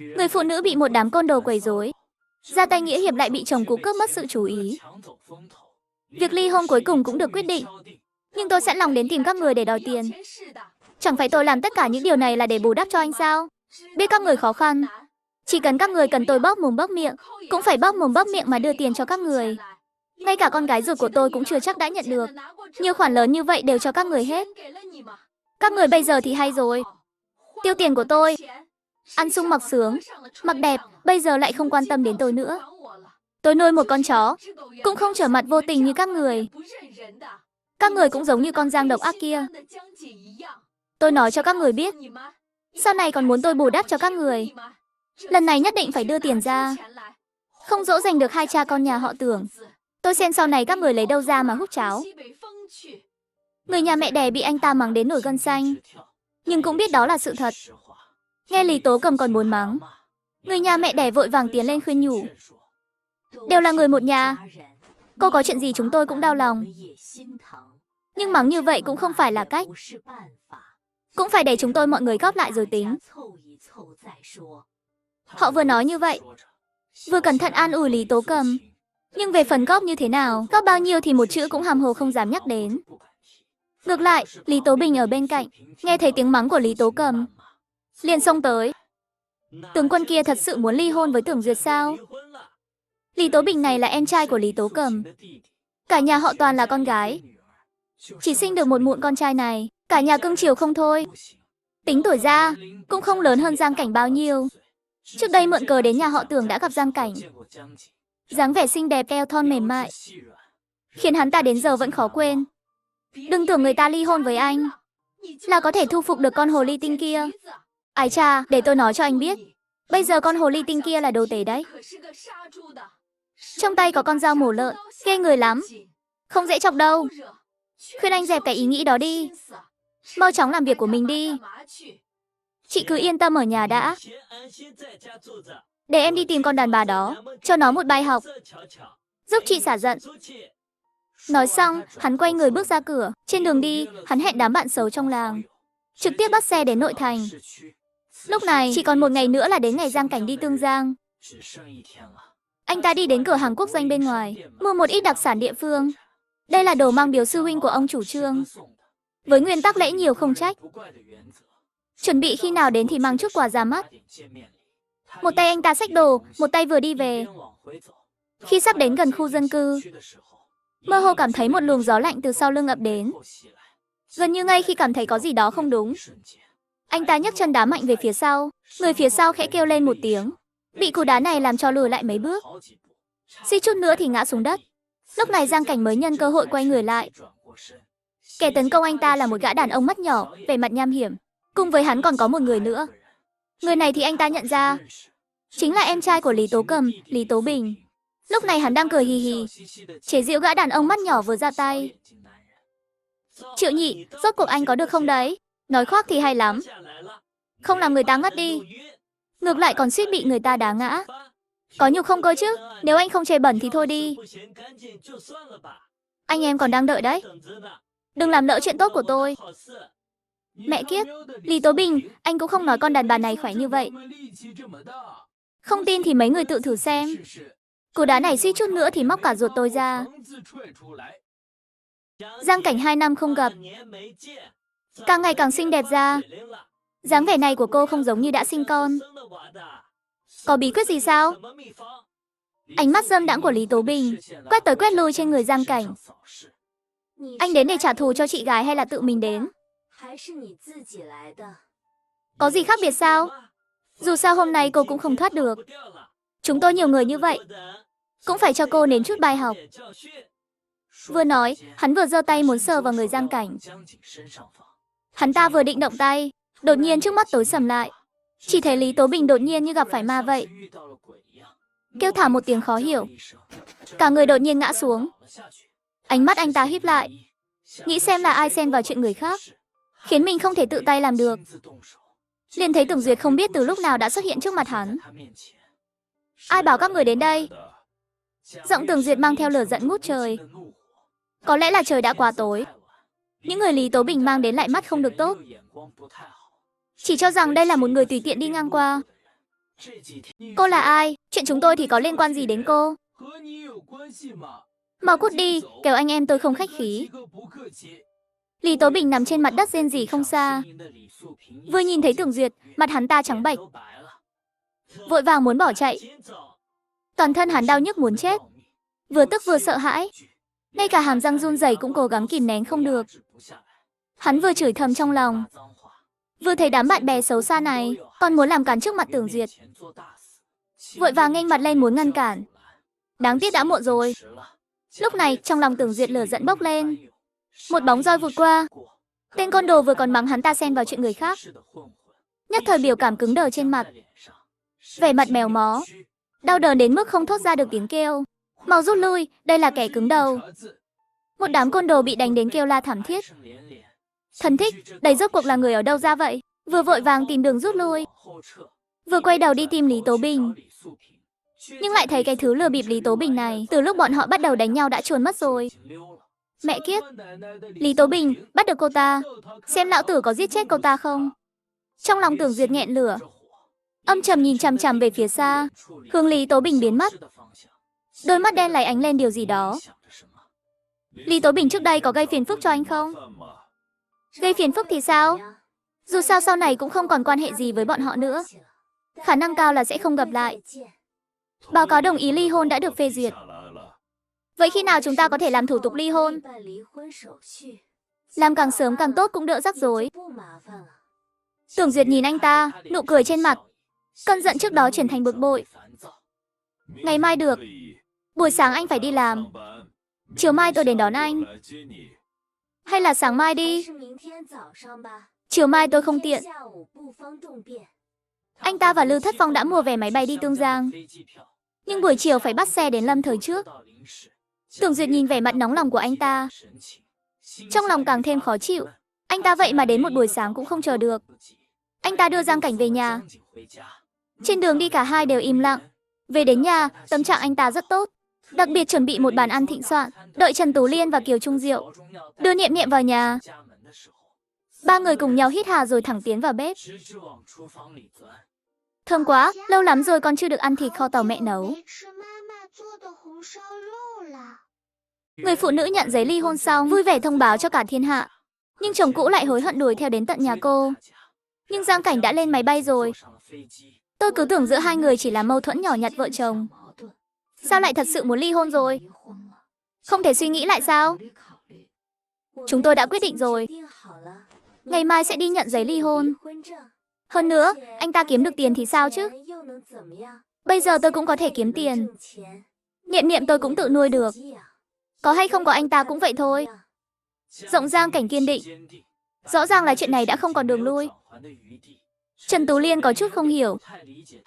Người phụ nữ bị một đám côn đồ quấy rối, ra tay nghĩa hiệp lại bị chồng cũ cướp mất sự chú ý. Việc ly hôn cuối cùng cũng được quyết định, nhưng tôi sẵn lòng đến tìm các người để đòi tiền. Chẳng phải tôi làm tất cả những điều này là để bù đắp cho anh sao? Biết các người khó khăn, chỉ cần các người cần tôi bóp mồm bóp miệng, cũng phải bóp mồm bóp miệng mà đưa tiền cho các người. Ngay cả con gái ruột của tôi cũng chưa chắc đã nhận được. Nhiều khoản lớn như vậy đều cho các người hết. Các người bây giờ thì hay rồi. Tiêu tiền của tôi, ăn sung mặc sướng, mặc đẹp, bây giờ lại không quan tâm đến tôi nữa. Tôi nuôi một con chó, cũng không trở mặt vô tình như các người. Các người cũng giống như con giang độc ác kia. Tôi nói cho các người biết, sau này còn muốn tôi bù đắp cho các người. Lần này nhất định phải đưa tiền ra. Không dỗ dành được hai cha con nhà họ Tưởng. Tôi xem sau này các người lấy đâu ra mà hút cháo. Người nhà mẹ đẻ bị anh ta mắng đến nổi gân xanh, nhưng cũng biết đó là sự thật. Nghe Lý Tố Cầm còn muốn mắng, người nhà mẹ đẻ vội vàng tiến lên khuyên nhủ. Đều là người một nhà, cô có chuyện gì chúng tôi cũng đau lòng. Nhưng mắng như vậy cũng không phải là cách. Cũng phải để chúng tôi mọi người góp lại rồi tính. Họ vừa nói như vậy, vừa cẩn thận an ủi Lý Tố Cầm. Nhưng về phần góp như thế nào, góp bao nhiêu thì một chữ cũng hàm hồ không dám nhắc đến. Ngược lại, Lý Tố Bình ở bên cạnh, nghe thấy tiếng mắng của Lý Tố Cầm, liền xông tới. Tướng quân kia thật sự muốn ly hôn với Tưởng Duyệt sao? Lý Tố Bình này là em trai của Lý Tố Cầm. Cả nhà họ toàn là con gái. Chỉ sinh được một mụn con trai này, cả nhà cưng chiều không thôi. Tính tuổi ra, cũng không lớn hơn Giang Cảnh bao nhiêu. Trước đây mượn cớ đến nhà họ Tưởng đã gặp Giang Cảnh. Dáng vẻ xinh đẹp, eo thon mềm mại, khiến hắn ta đến giờ vẫn khó quên. Đừng tưởng người ta ly hôn với anh là có thể thu phục được con hồ ly tinh kia. Ái chà, để tôi nói cho anh biết, bây giờ con hồ ly tinh kia là đồ tể đấy. Trong tay có con dao mổ lợn, ghê người lắm. Không dễ chọc đâu. Khuyên anh dẹp cái ý nghĩ đó đi. Mau chóng làm việc của mình đi. Chị cứ yên tâm ở nhà đã. Để em đi tìm con đàn bà đó, cho nó một bài học, giúp chị xả giận. Nói xong, hắn quay người bước ra cửa. Trên đường đi, hắn hẹn đám bạn xấu trong làng, trực tiếp bắt xe đến nội thành. Lúc này, chỉ còn một ngày nữa là đến ngày Giang Cảnh đi Tương Giang. Anh ta đi đến cửa hàng quốc doanh bên ngoài, mua một ít đặc sản địa phương. Đây là đồ mang biếu sư huynh của ông chủ Trương. Với nguyên tắc lễ nhiều không trách. Chuẩn bị khi nào đến thì mang chút quà ra mắt. Một tay anh ta xách đồ, một tay vừa đi về. Khi sắp đến gần khu dân cư, mơ hồ cảm thấy một luồng gió lạnh từ sau lưng ập đến. Gần như ngay khi cảm thấy có gì đó không đúng, anh ta nhấc chân đá mạnh về phía sau. Người phía sau khẽ kêu lên một tiếng, bị cú đá này làm cho lùi lại mấy bước, suýt chút nữa thì ngã xuống đất. Lúc này Giang Cảnh mới nhân cơ hội quay người lại. Kẻ tấn công anh ta là một gã đàn ông mắt nhỏ, vẻ mặt nham hiểm. Cùng với hắn còn có một người nữa. Người này thì anh ta nhận ra, chính là em trai của Lý Tố Cầm, Lý Tố Bình. Lúc này hắn đang cười hì hì, chế giễu gã đàn ông mắt nhỏ vừa ra tay. Triệu Nhị, rốt cuộc anh có được không đấy? Nói khoác thì hay lắm, không làm người ta ngất đi, ngược lại còn suýt bị người ta đá ngã. Có nhục không cơ chứ? Nếu anh không chê bẩn thì thôi đi. Anh em còn đang đợi đấy. Đừng làm lỡ chuyện tốt của tôi. Mẹ kiếp, Lý Tố Bình, anh cũng không nói con đàn bà này khỏe như vậy. Không tin thì mấy người tự thử xem. Cú đá này suýt chút nữa thì móc cả ruột tôi ra. Giang Cảnh 2 năm không gặp, càng ngày càng xinh đẹp ra. Dáng vẻ này của cô không giống như đã sinh con. Có bí quyết gì sao? Ánh mắt dâm đãng của Lý Tố Bình quét tới quét lui trên người Giang Cảnh. Anh đến để trả thù cho chị gái hay là tự mình đến? Có gì khác biệt sao? Dù sao hôm nay cô cũng không thoát được. Chúng tôi nhiều người như vậy, cũng phải cho cô nếm chút bài học. Vừa nói, hắn vừa giơ tay muốn sờ vào người Giang Cảnh. Hắn ta vừa định động tay, đột nhiên trước mắt tối sầm lại. Chỉ thấy Lý Tố Bình đột nhiên như gặp phải ma vậy, kêu thả một tiếng khó hiểu. Cả người đột nhiên ngã xuống. Ánh mắt anh ta híp lại, nghĩ xem là ai xen vào chuyện người khác, khiến mình không thể tự tay làm được. Liền thấy Tưởng Duyệt không biết từ lúc nào đã xuất hiện trước mặt hắn. Ai bảo các người đến đây? Giọng Tưởng Duyệt mang theo lửa giận ngút trời. Có lẽ là trời đã quá tối, những người Lý Tố Bình mang đến lại mắt không được tốt, chỉ cho rằng đây là một người tùy tiện đi ngang qua. Cô là ai? Chuyện chúng tôi thì có liên quan gì đến cô? Mau cút đi, kẻo anh em tôi không khách khí. Lý Tố Bình nằm trên mặt đất rên rỉ không xa. Vừa nhìn thấy Tưởng Duyệt, mặt hắn ta trắng bệch, vội vàng muốn bỏ chạy. Toàn thân hắn đau nhức muốn chết, vừa tức vừa sợ hãi. Ngay cả hàm răng run rẩy cũng cố gắng kìm nén không được. Hắn vừa chửi thầm trong lòng, vừa thấy đám bạn bè xấu xa này còn muốn làm cản trước mặt Tưởng Duyệt, vội vàng nghênh mặt lên muốn ngăn cản. Đáng tiếc đã muộn rồi. Lúc này trong lòng Tưởng Duyệt lửa giận bốc lên. Một bóng roi vụt qua. Tên côn đồ vừa còn mắng hắn ta xen vào chuyện người khác, nhất thời biểu cảm cứng đờ trên mặt, vẻ mặt mèo mó, đau đớn đến mức không thốt ra được tiếng kêu. Mau rút lui, đây là kẻ cứng đầu. Một đám côn đồ bị đánh đến kêu la thảm thiết. Thần thích, đây rốt cuộc là người ở đâu ra vậy? Vừa vội vàng tìm đường rút lui, vừa quay đầu đi tìm Lý Tố Bình, nhưng lại thấy cái thứ lừa bịp Lý Tố Bình này từ lúc bọn họ bắt đầu đánh nhau đã chuồn mất rồi. Mẹ kiếp, Lý Tố Bình, bắt được cô ta, xem lão tử có giết chết cô ta không. Trong lòng Tưởng Duyệt nghẹn lửa, âm trầm nhìn chằm chằm về phía xa, hướng Lý Tố Bình biến mất. Đôi mắt đen láy ánh lên điều gì đó. Lý Tố Bình trước đây có gây phiền phức cho anh không? Gây phiền phức thì sao? Dù sao sau này cũng không còn quan hệ gì với bọn họ nữa, khả năng cao là sẽ không gặp lại. Báo cáo đồng ý ly hôn đã được phê duyệt. Vậy khi nào chúng ta có thể làm thủ tục ly hôn? Làm càng sớm càng tốt cũng đỡ rắc rối. Tưởng Duyệt nhìn anh ta, nụ cười trên mặt, cơn giận trước đó chuyển thành bực bội. Ngày mai được. Buổi sáng anh phải đi làm, chiều mai tôi đến đón anh. Hay là sáng mai đi. Chiều mai tôi không tiện. Anh ta và Lưu Thất Phong đã mua vé máy bay đi Tương Giang, nhưng buổi chiều phải bắt xe đến Lâm Thời trước. Tưởng Duyệt nhìn vẻ mặt nóng lòng của anh ta, trong lòng càng thêm khó chịu. Anh ta vậy mà đến một buổi sáng cũng không chờ được. Anh ta đưa Giang Cảnh về nhà. Trên đường đi cả hai đều im lặng. Về đến nhà, tâm trạng anh ta rất tốt, đặc biệt chuẩn bị một bàn ăn thịnh soạn, đợi Trần Tú Liên và Kiều Trung Diệu đưa Niệm Niệm vào nhà. Ba người cùng nhau hít hà rồi thẳng tiến vào bếp. Thơm quá, lâu lắm rồi con chưa được ăn thịt kho tàu mẹ nấu. Người phụ nữ nhận giấy ly hôn xong, vui vẻ thông báo cho cả thiên hạ. Nhưng chồng cũ lại hối hận đuổi theo đến tận nhà cô. Nhưng Giang Cảnh đã lên máy bay rồi. Tôi cứ tưởng giữa hai người chỉ là mâu thuẫn nhỏ nhặt vợ chồng. Sao lại thật sự muốn ly hôn rồi? Không thể suy nghĩ lại sao? Chúng tôi đã quyết định rồi. Ngày mai sẽ đi nhận giấy ly hôn. Hơn nữa, anh ta kiếm được tiền thì sao chứ? Bây giờ tôi cũng có thể kiếm tiền. Niệm Niệm tôi cũng tự nuôi được. Có hay không có anh ta cũng vậy thôi. Giọng Giang Cảnh kiên định. Rõ ràng là chuyện này đã không còn đường lui. Trần Tú Liên có chút không hiểu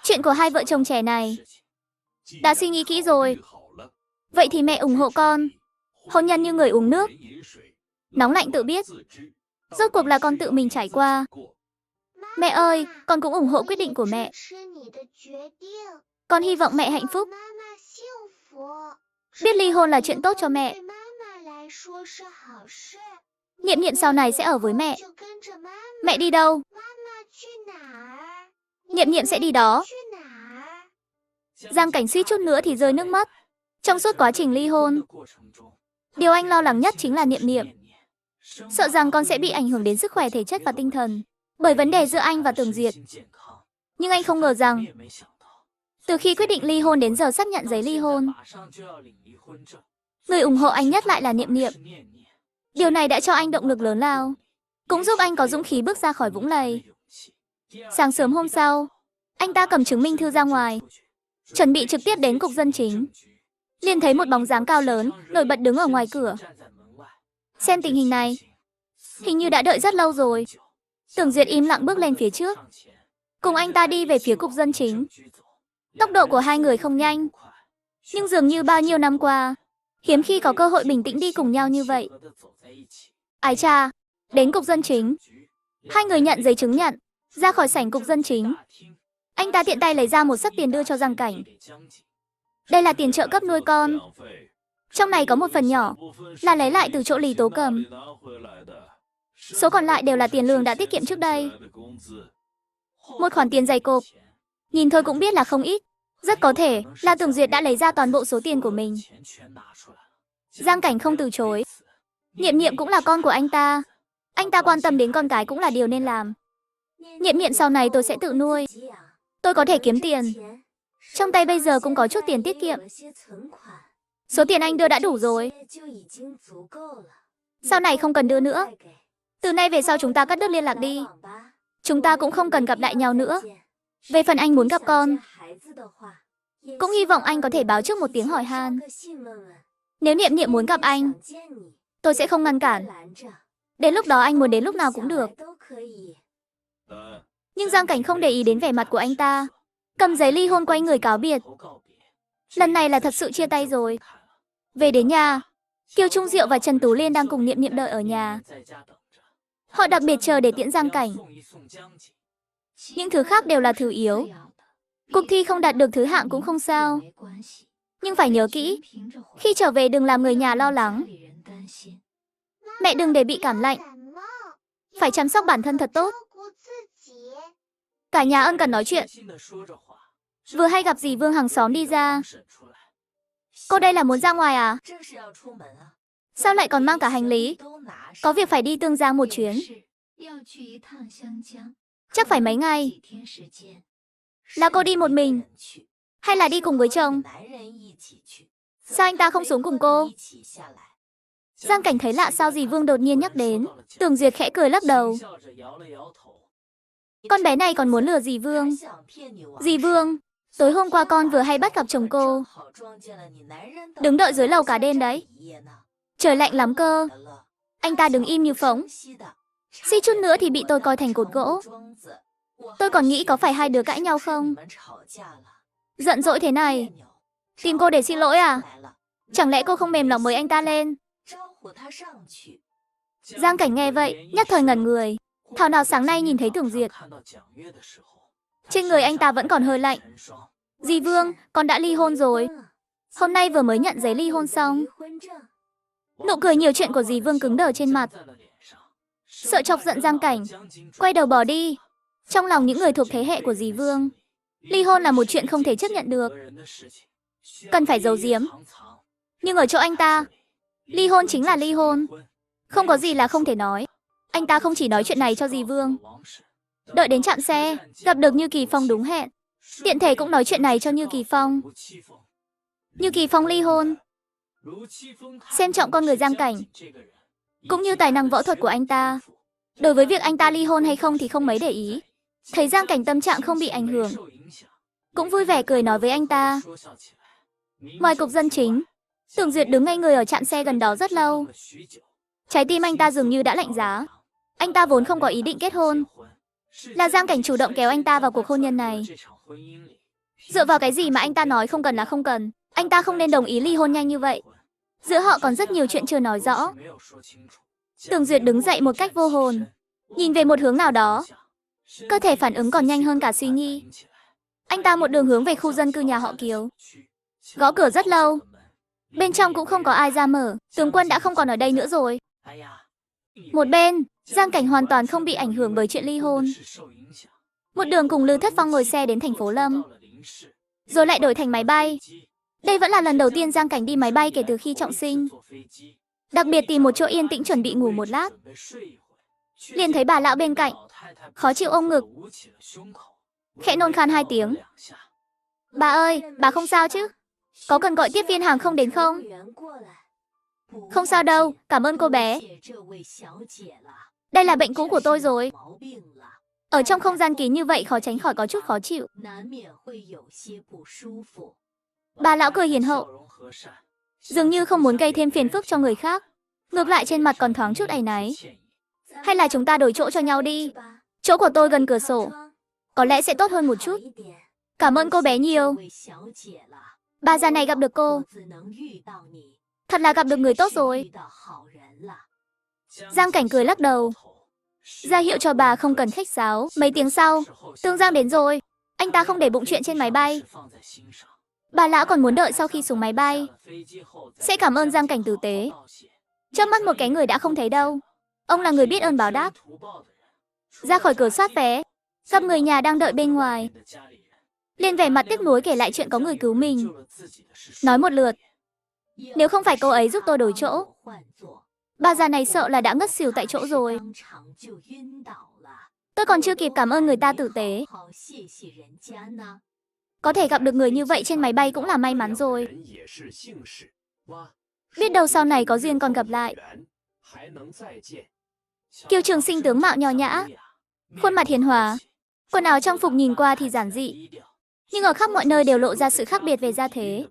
chuyện của hai vợ chồng trẻ này. Đã suy nghĩ kỹ rồi. Vậy thì mẹ ủng hộ con. Hôn nhân như người uống nước, nóng lạnh tự biết. Rốt cuộc là con tự mình trải qua. Mẹ ơi, con cũng ủng hộ quyết định của mẹ. Con hy vọng mẹ hạnh phúc. Biết ly hôn là chuyện tốt cho mẹ. Niệm Niệm sau này sẽ ở với mẹ. Mẹ đi đâu? Niệm Niệm sẽ đi đó. Giang Cảnh suýt chút nữa thì rơi nước mắt. Trong suốt quá trình ly hôn, điều anh lo lắng nhất chính là Niệm Niệm. Sợ rằng con sẽ bị ảnh hưởng đến sức khỏe thể chất và tinh thần bởi vấn đề giữa anh và Tưởng Duyệt. Nhưng anh không ngờ rằng từ khi quyết định ly hôn đến giờ xác nhận giấy ly hôn, người ủng hộ anh nhất lại là Niệm Niệm. Điều này đã cho anh động lực lớn lao, cũng giúp anh có dũng khí bước ra khỏi vũng lầy. Sáng sớm hôm sau, anh ta cầm chứng minh thư ra ngoài, chuẩn bị trực tiếp đến cục dân chính. Liền thấy một bóng dáng cao lớn nổi bật đứng ở ngoài cửa. Xem tình hình này, hình như đã đợi rất lâu rồi. Tưởng Duyệt im lặng bước lên phía trước, cùng anh ta đi về phía cục dân chính. Tốc độ của hai người không nhanh, nhưng dường như bao nhiêu năm qua, hiếm khi có cơ hội bình tĩnh đi cùng nhau như vậy. Ái chà, đến cục dân chính, hai người nhận giấy chứng nhận, ra khỏi sảnh cục dân chính. Anh ta tiện tay lấy ra một xấp tiền đưa cho Giang Cảnh. Đây là tiền trợ cấp nuôi con. Trong này có một phần nhỏ là lấy lại từ chỗ Lý Tố cầm. Số còn lại đều là tiền lương đã tiết kiệm trước đây. Một khoản tiền dày cộp. Nhìn thôi cũng biết là không ít. Rất có thể là Tưởng Duyệt đã lấy ra toàn bộ số tiền của mình. Giang Cảnh không từ chối. Niệm Niệm cũng là con của anh ta. Anh ta quan tâm đến con cái cũng là điều nên làm. Niệm Niệm sau này tôi sẽ tự nuôi. Tôi có thể kiếm tiền. Trong tay bây giờ cũng có chút tiền tiết kiệm. Số tiền anh đưa đã đủ rồi. Sau này không cần đưa nữa. Từ nay về sau chúng ta cắt đứt liên lạc đi. Chúng ta cũng không cần gặp lại nhau nữa. Về phần anh muốn gặp con, cũng hy vọng anh có thể báo trước một tiếng hỏi han. Nếu Niệm Niệm muốn gặp anh, tôi sẽ không ngăn cản. Đến lúc đó anh muốn đến lúc nào cũng được. Nhưng Giang Cảnh không để ý đến vẻ mặt của anh ta. Cầm giấy ly hôn quay người cáo biệt. Lần này là thật sự chia tay rồi. Về đến nhà, Kiều Trung Diệu và Trần Tú Liên đang cùng Niệm Niệm đợi ở nhà. Họ đặc biệt chờ để tiễn Giang Cảnh. Những thứ khác đều là thứ yếu. Cuộc thi không đạt được thứ hạng cũng không sao. Nhưng phải nhớ kỹ, khi trở về đừng làm người nhà lo lắng. Mẹ đừng để bị cảm lạnh. Phải chăm sóc bản thân thật tốt. Cả nhà ân cần nói chuyện. Vừa hay gặp dì Vương hàng xóm đi ra. Cô đây là muốn ra ngoài à? Sao lại còn mang cả hành lý? Có việc phải đi Tương Giang một chuyến. Chắc phải mấy ngày. Là cô đi một mình? Hay là đi cùng với chồng? Sao anh ta không xuống cùng cô? Giang Cảnh thấy lạ sao dì Vương đột nhiên nhắc đến. Tưởng Duyệt khẽ cười lắc đầu. Con bé này còn muốn lừa dì Vương. Dì Vương, tối hôm qua con vừa hay bắt gặp chồng cô. Đứng đợi dưới lầu cả đêm đấy. Trời lạnh lắm cơ. Anh ta đứng im như phỗng. Suy chút nữa thì bị tôi coi thành cột gỗ. Tôi còn nghĩ có phải hai đứa cãi nhau không? Giận dỗi thế này. Tìm cô để xin lỗi à? Chẳng lẽ cô không mềm lòng mời anh ta lên? Giang Cảnh nghe vậy, nhất thời ngẩn người. Thảo nào sáng nay nhìn thấy Tưởng Duyệt. Trên người anh ta vẫn còn hơi lạnh. Dì Vương, con đã ly hôn rồi. Hôm nay vừa mới nhận giấy ly hôn xong. Nụ cười nhiều chuyện của dì Vương cứng đờ trên mặt. Sợ chọc giận Giang Cảnh, quay đầu bỏ đi. Trong lòng những người thuộc thế hệ của dì Vương, ly hôn là một chuyện không thể chấp nhận được. Cần phải giấu giếm. Nhưng ở chỗ anh ta, ly hôn chính là ly hôn. Không có gì là không thể nói. Anh ta không chỉ nói chuyện này cho dì Vương. Đợi đến trạm xe, gặp được Như Kỳ Phong đúng hẹn. Tiện thể cũng nói chuyện này cho Như Kỳ Phong. Như Kỳ Phong ly hôn. Xem trọng con người Giang Cảnh, cũng như tài năng võ thuật của anh ta. Đối với việc anh ta ly hôn hay không thì không mấy để ý. Thấy Giang Cảnh tâm trạng không bị ảnh hưởng, cũng vui vẻ cười nói với anh ta. Ngoài cục dân chính, Tưởng Duyệt đứng ngây người ở trạm xe gần đó rất lâu. Trái tim anh ta dường như đã lạnh giá. Anh ta vốn không có ý định kết hôn. Là Giang Cảnh chủ động kéo anh ta vào cuộc hôn nhân này. Dựa vào cái gì mà anh ta nói không cần là không cần? Anh ta không nên đồng ý ly hôn nhanh như vậy. Giữa họ còn rất nhiều chuyện chưa nói rõ. Tưởng Duyệt đứng dậy một cách vô hồn, nhìn về một hướng nào đó. Cơ thể phản ứng còn nhanh hơn cả suy nghĩ. Anh ta một đường hướng về khu dân cư nhà họ Kiều. Gõ cửa rất lâu. Bên trong cũng không có ai ra mở. Tướng quân đã không còn ở đây nữa rồi. Một bên, Giang Cảnh hoàn toàn không bị ảnh hưởng bởi chuyện ly hôn. Một đường cùng Lư Thất Phong ngồi xe đến thành phố Lâm, rồi lại đổi thành máy bay. Đây vẫn là lần đầu tiên Giang Cảnh đi máy bay kể từ khi trọng sinh. Đặc biệt tìm một chỗ yên tĩnh chuẩn bị ngủ một lát. Liền thấy bà lão bên cạnh, khó chịu ôm ngực, khẽ nôn khan 2 tiếng. Bà ơi, bà không sao chứ? Có cần gọi tiếp viên hàng không đến không? Không sao đâu, cảm ơn cô bé. Đây là bệnh cũ của tôi rồi. Ở trong không gian kín như vậy khó tránh khỏi có chút khó chịu. Bà lão cười hiền hậu, dường như không muốn gây thêm phiền phức cho người khác. Ngược lại trên mặt còn thoáng chút áy náy. Hay là chúng ta đổi chỗ cho nhau đi. Chỗ của tôi gần cửa sổ, có lẽ sẽ tốt hơn một chút. Cảm ơn cô bé nhiều. Bà già này gặp được cô, thật là gặp được người tốt rồi. Giang Cảnh cười lắc đầu, ra hiệu cho bà không cần khách sáo. Mấy tiếng sau, Tương Giang đến rồi. Anh ta không để bụng chuyện trên máy bay. Bà lão còn muốn đợi sau khi xuống máy bay sẽ cảm ơn Giang Cảnh tử tế. Chớp mắt một cái người đã không thấy đâu. Ông là người biết ơn báo đáp. Ra khỏi cửa soát vé, gặp người nhà đang đợi bên ngoài. liền vẻ mặt tiếc nuối kể lại chuyện có người cứu mình. Nói một lượt. Nếu không phải cô ấy giúp tôi đổi chỗ, bà già này sợ là đã ngất xỉu tại chỗ rồi. Tôi còn chưa kịp cảm ơn người ta tử tế. Có thể gặp được người như vậy trên máy bay cũng là may mắn rồi. Biết đâu sau này có duyên còn gặp lại. Kiều Trường Sinh tướng mạo nho nhã, khuôn mặt hiền hòa, quần áo trang phục nhìn qua thì giản dị, nhưng ở khắp mọi nơi đều lộ ra sự khác biệt về gia thế.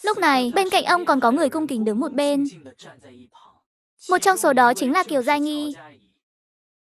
Lúc này, bên cạnh ông còn có người cung kính đứng một bên. Một trong số đó chính là Kiều Giai Nghi.